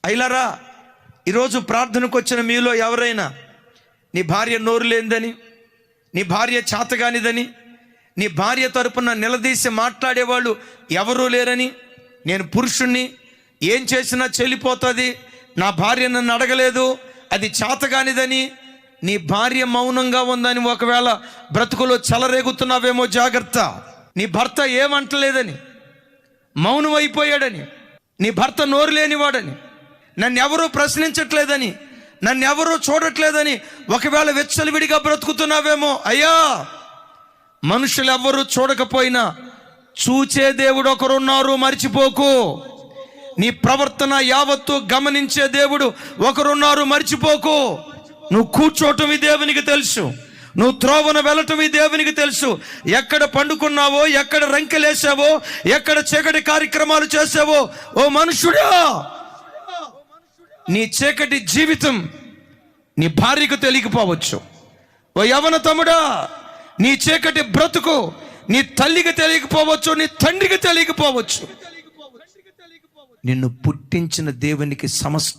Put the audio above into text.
అయిలారా, ఈరోజు ప్రార్థనకు వచ్చిన మీలో ఎవరైనా నీ భార్య నోరు లేనిదని, నీ భార్య చేతగానిదని, నీ భార్య తరపున నిలదీసి మాట్లాడేవాళ్ళు ఎవరూ లేరని, నేను పురుషుణ్ణి, ఏం చేసినా చెల్లిపోతుంది, నా భార్య నన్ను అడగలేదు, అది చేతగానిదని, నీ భార్య మౌనంగా ఉందని ఒకవేళ బ్రతుకులో చెలరేగుతున్నావేమో జాగ్రత్త. నీ భర్త ఏమంటలేదని, మౌనం అయిపోయాడని, నీ భర్త నోరు లేనివాడని, నన్ను ఎవరూ ప్రశ్నించట్లేదని, నన్ను ఎవరూ చూడట్లేదని ఒకవేళ వెచ్చలివిడిగా బ్రతుకుతున్నావేమో. అయ్యా, మనుషులు ఎవ్వరూ చూడకపోయినా చూచే దేవుడు ఒకరున్నారు, మర్చిపోకు. నీ ప్రవర్తన యావత్తు గమనించే దేవుడు ఒకరున్నారు, మర్చిపోకు. నువ్వు కూర్చోవటం ఈ దేవునికి తెలుసు, నువ్వు త్రోవన వెళ్ళటం ఈ దేవునికి తెలుసు. ఎక్కడ పండుకున్నావో, ఎక్కడ రంకెలేసావో, ఎక్కడ చీకటి కార్యక్రమాలు చేసావో, ఓ మనుషుడా, నీ చీకటి జీవితం నీ భార్యకు తెలియకపోవచ్చు. ఓ యవన తమ్ముడా, నీ చీకటి బ్రతుకు నీ తల్లికి తెలియకపోవచ్చు, నీ తండ్రికి తెలియకపోవచ్చు. నిన్ను పుట్టించిన దేవునికి సమస్త